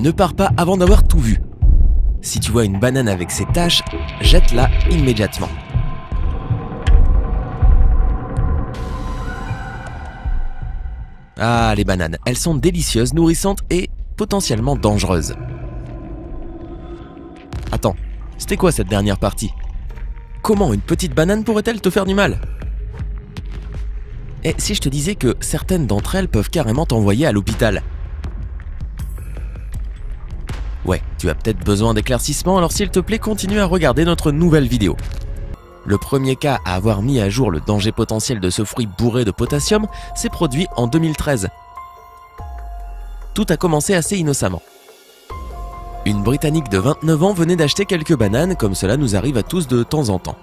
Ne pars pas avant d'avoir tout vu. Si tu vois une banane avec ses taches, jette-la immédiatement. Ah, les bananes, elles sont délicieuses, nourrissantes et potentiellement dangereuses. Attends, c'était quoi cette dernière partie? Comment une petite banane pourrait-elle te faire du mal? Et si je te disais que certaines d'entre elles peuvent carrément t'envoyer à l'hôpital? Ouais, tu as peut-être besoin d'éclaircissement, alors s'il te plaît, continue à regarder notre nouvelle vidéo. Le premier cas à avoir mis à jour le danger potentiel de ce fruit bourré de potassium s'est produit en 2013. Tout a commencé assez innocemment. Une Britannique de 29 ans venait d'acheter quelques bananes, comme cela nous arrive à tous de temps en temps.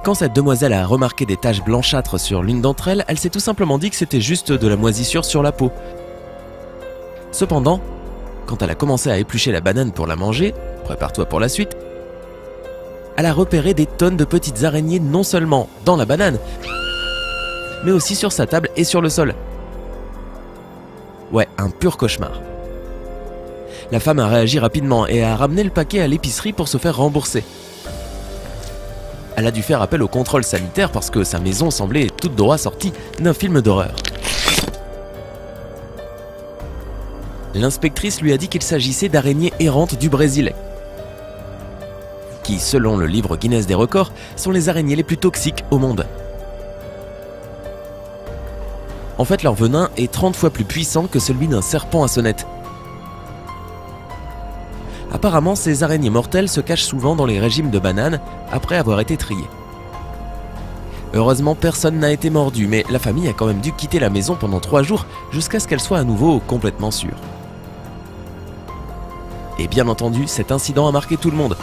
Quand cette demoiselle a remarqué des taches blanchâtres sur l'une d'entre elles, elle s'est tout simplement dit que c'était juste de la moisissure sur la peau. Cependant, quand elle a commencé à éplucher la banane pour la manger, prépare-toi pour la suite, elle a repéré des tonnes de petites araignées non seulement dans la banane, mais aussi sur sa table et sur le sol. Ouais, un pur cauchemar. La femme a réagi rapidement et a ramené le paquet à l'épicerie pour se faire rembourser. Elle a dû faire appel au contrôle sanitaire parce que sa maison semblait toute droit sortie d'un film d'horreur. L'inspectrice lui a dit qu'il s'agissait d'araignées errantes du Brésil, qui, selon le livre Guinness des records, sont les araignées les plus toxiques au monde. En fait, leur venin est 30 fois plus puissant que celui d'un serpent à sonnette. Apparemment, ces araignées mortelles se cachent souvent dans les régimes de bananes après avoir été triées. Heureusement, personne n'a été mordu, mais la famille a quand même dû quitter la maison pendant 3 jours jusqu'à ce qu'elle soit à nouveau complètement sûre. Et bien entendu, cet incident a marqué tout le monde.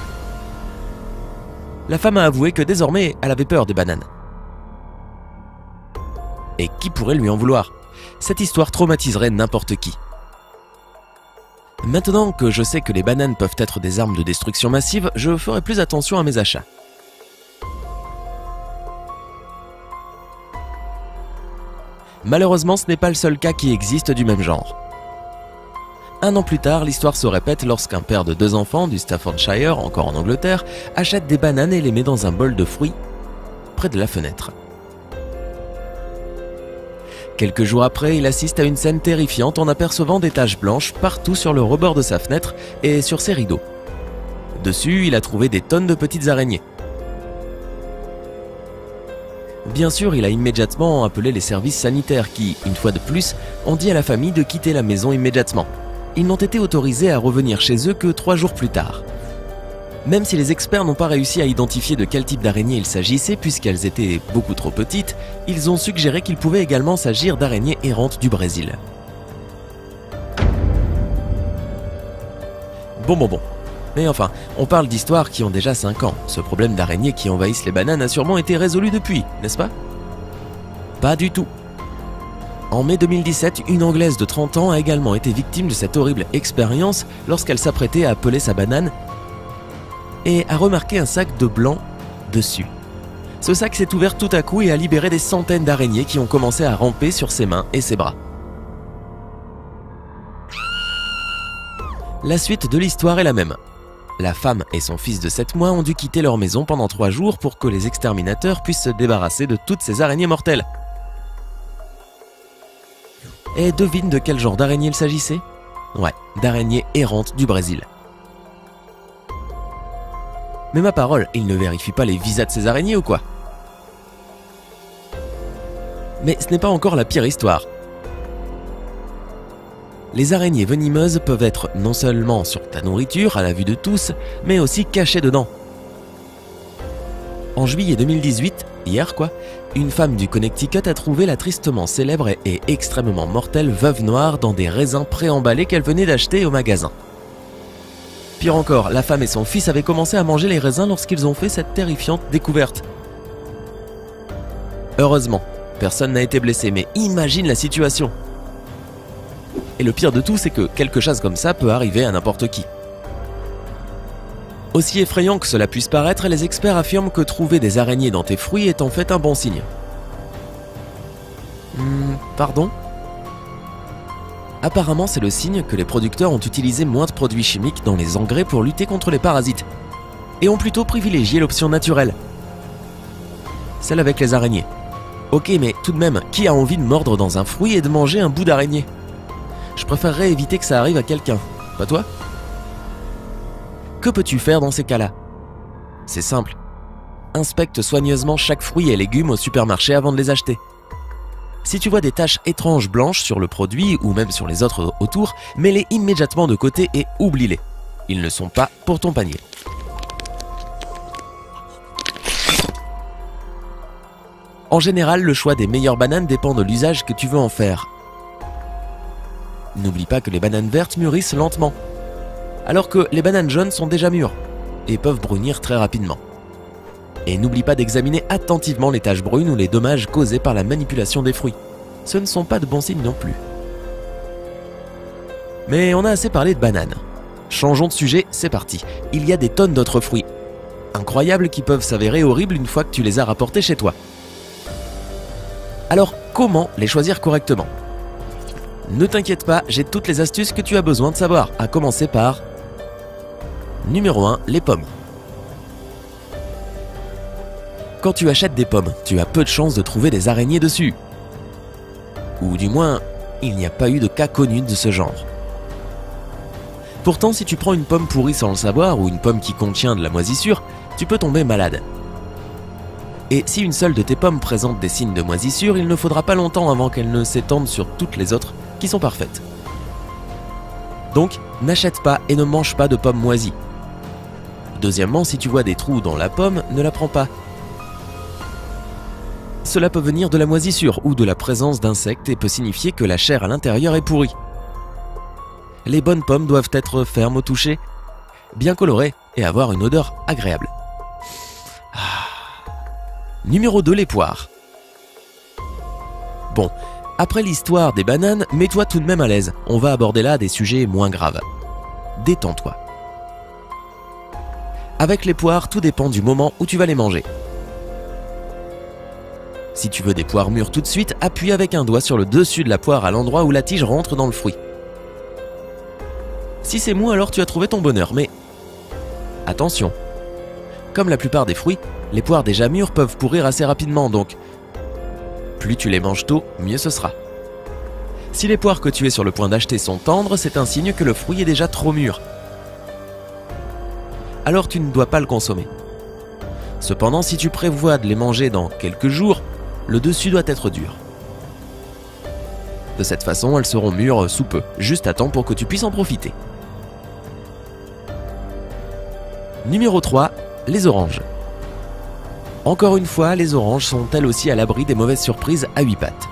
La femme a avoué que désormais, elle avait peur des bananes. Et qui pourrait lui en vouloir? Cette histoire traumatiserait n'importe qui. Maintenant que je sais que les bananes peuvent être des armes de destruction massive, je ferai plus attention à mes achats. Malheureusement, ce n'est pas le seul cas qui existe du même genre. 1 an plus tard, l'histoire se répète lorsqu'un père de 2 enfants du Staffordshire, encore en Angleterre, achète des bananes et les met dans un bol de fruits près de la fenêtre. Quelques jours après, il assiste à une scène terrifiante en apercevant des taches blanches partout sur le rebord de sa fenêtre et sur ses rideaux. Dessus, il a trouvé des tonnes de petites araignées. Bien sûr, il a immédiatement appelé les services sanitaires qui, une fois de plus, ont dit à la famille de quitter la maison immédiatement. Ils n'ont été autorisés à revenir chez eux que 3 jours plus tard. Même si les experts n'ont pas réussi à identifier de quel type d'araignée il s'agissait puisqu'elles étaient beaucoup trop petites, ils ont suggéré qu'il pouvait également s'agir d'araignées errantes du Brésil. Bon. Mais enfin, on parle d'histoires qui ont déjà 5 ans. Ce problème d'araignées qui envahissent les bananes a sûrement été résolu depuis, n'est-ce pas? Pas du tout. En mai 2017, une Anglaise de 30 ans a également été victime de cette horrible expérience lorsqu'elle s'apprêtait à peler sa banane et a remarqué un sac de blanc dessus. Ce sac s'est ouvert tout à coup et a libéré des centaines d'araignées qui ont commencé à ramper sur ses mains et ses bras. La suite de l'histoire est la même. La femme et son fils de 7 mois ont dû quitter leur maison pendant 3 jours pour que les exterminateurs puissent se débarrasser de toutes ces araignées mortelles. Et devine de quel genre d'araignée il s'agissait? Ouais, d'araignées errantes du Brésil. Mais ma parole, il ne vérifie pas les visas de ces araignées ou quoi? Mais ce n'est pas encore la pire histoire. Les araignées venimeuses peuvent être non seulement sur ta nourriture, à la vue de tous, mais aussi cachées dedans. En juillet 2018, hier quoi, une femme du Connecticut a trouvé la tristement célèbre et extrêmement mortelle veuve noire dans des raisins préemballés qu'elle venait d'acheter au magasin. Pire encore, la femme et son fils avaient commencé à manger les raisins lorsqu'ils ont fait cette terrifiante découverte. Heureusement, personne n'a été blessé, mais imagine la situation. Et le pire de tout, c'est que quelque chose comme ça peut arriver à n'importe qui. Aussi effrayant que cela puisse paraître, les experts affirment que trouver des araignées dans tes fruits est en fait un bon signe. Pardon? Apparemment, c'est le signe que les producteurs ont utilisé moins de produits chimiques dans les engrais pour lutter contre les parasites et ont plutôt privilégié l'option naturelle, celle avec les araignées. Ok, mais tout de même, qui a envie de mordre dans un fruit et de manger un bout d'araignée? Je préférerais éviter que ça arrive à quelqu'un, pas toi? Que peux-tu faire dans ces cas-là? C'est simple. Inspecte soigneusement chaque fruit et légume au supermarché avant de les acheter. Si tu vois des taches étranges blanches sur le produit ou même sur les autres autour, mets-les immédiatement de côté et oublie-les. Ils ne sont pas pour ton panier. En général, le choix des meilleures bananes dépend de l'usage que tu veux en faire. N'oublie pas que les bananes vertes mûrissent lentement, alors que les bananes jaunes sont déjà mûres et peuvent brunir très rapidement. Et n'oublie pas d'examiner attentivement les taches brunes ou les dommages causés par la manipulation des fruits. Ce ne sont pas de bons signes non plus. Mais on a assez parlé de bananes. Changeons de sujet, c'est parti. Il y a des tonnes d'autres fruits incroyables qui peuvent s'avérer horribles une fois que tu les as rapportés chez toi. Alors, comment les choisir correctement? Ne t'inquiète pas, j'ai toutes les astuces que tu as besoin de savoir, à commencer par... Numéro 1, les pommes. Quand tu achètes des pommes, tu as peu de chances de trouver des araignées dessus. Ou du moins, il n'y a pas eu de cas connu de ce genre. Pourtant, si tu prends une pomme pourrie sans le savoir ou une pomme qui contient de la moisissure, tu peux tomber malade. Et si une seule de tes pommes présente des signes de moisissure, il ne faudra pas longtemps avant qu'elle ne s'étende sur toutes les autres qui sont parfaites. Donc, n'achète pas et ne mange pas de pommes moisies. Deuxièmement, si tu vois des trous dans la pomme, ne la prends pas. Cela peut venir de la moisissure ou de la présence d'insectes et peut signifier que la chair à l'intérieur est pourrie. Les bonnes pommes doivent être fermes au toucher, bien colorées et avoir une odeur agréable. Numéro 2, les poires. Bon, après l'histoire des bananes, mets-toi tout de même à l'aise. On va aborder là des sujets moins graves. Détends-toi. Avec les poires, tout dépend du moment où tu vas les manger. Si tu veux des poires mûres tout de suite, appuie avec un doigt sur le dessus de la poire à l'endroit où la tige rentre dans le fruit. Si c'est mou, alors tu as trouvé ton bonheur, mais attention, comme la plupart des fruits, les poires déjà mûres peuvent pourrir assez rapidement, donc plus tu les manges tôt, mieux ce sera. Si les poires que tu es sur le point d'acheter sont tendres, c'est un signe que le fruit est déjà trop mûr. Alors tu ne dois pas le consommer. Cependant, si tu prévois de les manger dans quelques jours, le dessus doit être dur. De cette façon, elles seront mûres sous peu, juste à temps pour que tu puisses en profiter. Numéro 3, les oranges. Encore une fois, les oranges sont elles aussi à l'abri des mauvaises surprises à 8 pattes.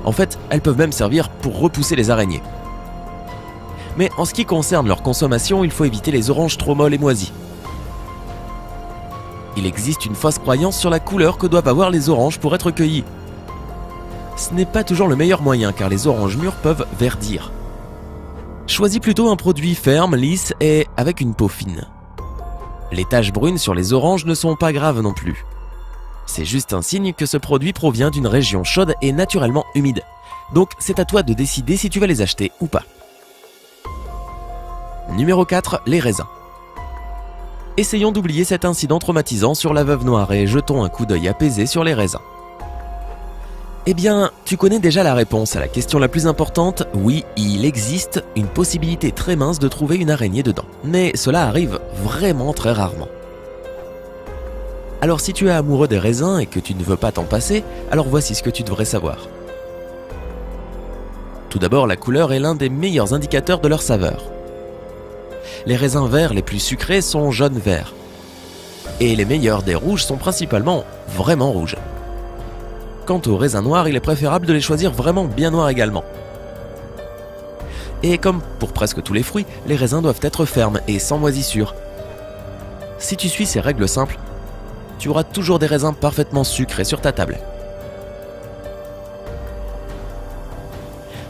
En fait, elles peuvent même servir pour repousser les araignées. Mais en ce qui concerne leur consommation, il faut éviter les oranges trop molles et moisies. Il existe une fausse croyance sur la couleur que doivent avoir les oranges pour être cueillies. Ce n'est pas toujours le meilleur moyen car les oranges mûres peuvent verdir. Choisis plutôt un produit ferme, lisse et avec une peau fine. Les taches brunes sur les oranges ne sont pas graves non plus. C'est juste un signe que ce produit provient d'une région chaude et naturellement humide. Donc c'est à toi de décider si tu vas les acheter ou pas. Numéro 4, les raisins. Essayons d'oublier cet incident traumatisant sur la veuve noire et jetons un coup d'œil apaisé sur les raisins. Eh bien, tu connais déjà la réponse à la question la plus importante. Oui, il existe une possibilité très mince de trouver une araignée dedans. Mais cela arrive vraiment très rarement. Alors si tu es amoureux des raisins et que tu ne veux pas t'en passer, alors voici ce que tu devrais savoir. Tout d'abord, la couleur est l'un des meilleurs indicateurs de leur saveur. Les raisins verts les plus sucrés sont jaune-vert. Et les meilleurs des rouges sont principalement vraiment rouges. Quant aux raisins noirs, il est préférable de les choisir vraiment bien noirs également. Et comme pour presque tous les fruits, les raisins doivent être fermes et sans moisissure. Si tu suis ces règles simples, tu auras toujours des raisins parfaitement sucrés sur ta table.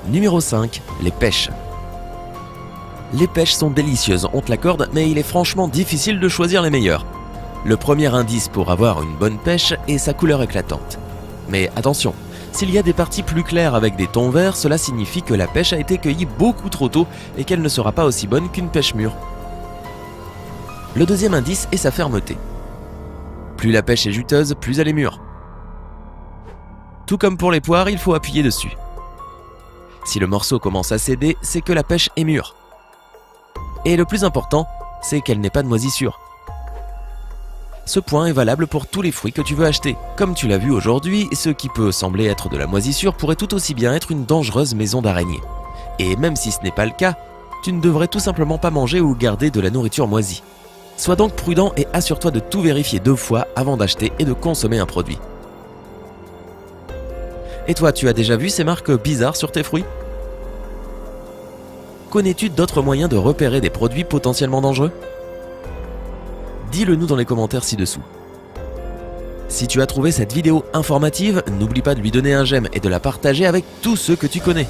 Numéro 5, les pêches. Les pêches sont délicieuses, on te l'accorde, mais il est franchement difficile de choisir les meilleures. Le premier indice pour avoir une bonne pêche est sa couleur éclatante. Mais attention, S'il y a des parties plus claires avec des tons verts, cela signifie que la pêche a été cueillie beaucoup trop tôt et qu'elle ne sera pas aussi bonne qu'une pêche mûre. Le deuxième indice est sa fermeté. Plus la pêche est juteuse, plus elle est mûre. Tout comme pour les poires, il faut appuyer dessus. Si le morceau commence à céder, c'est que la pêche est mûre. Et le plus important, c'est qu'elle n'ait pas de moisissure. Ce point est valable pour tous les fruits que tu veux acheter. Comme tu l'as vu aujourd'hui, ce qui peut sembler être de la moisissure pourrait tout aussi bien être une dangereuse maison d'araignées. Et même si ce n'est pas le cas, tu ne devrais tout simplement pas manger ou garder de la nourriture moisie. Sois donc prudent et assure-toi de tout vérifier 2 fois avant d'acheter et de consommer un produit. Et toi, tu as déjà vu ces marques bizarres sur tes fruits? Connais-tu d'autres moyens de repérer des produits potentiellement dangereux? Dis-le nous dans les commentaires ci-dessous. Si tu as trouvé cette vidéo informative, n'oublie pas de lui donner un j'aime et de la partager avec tous ceux que tu connais.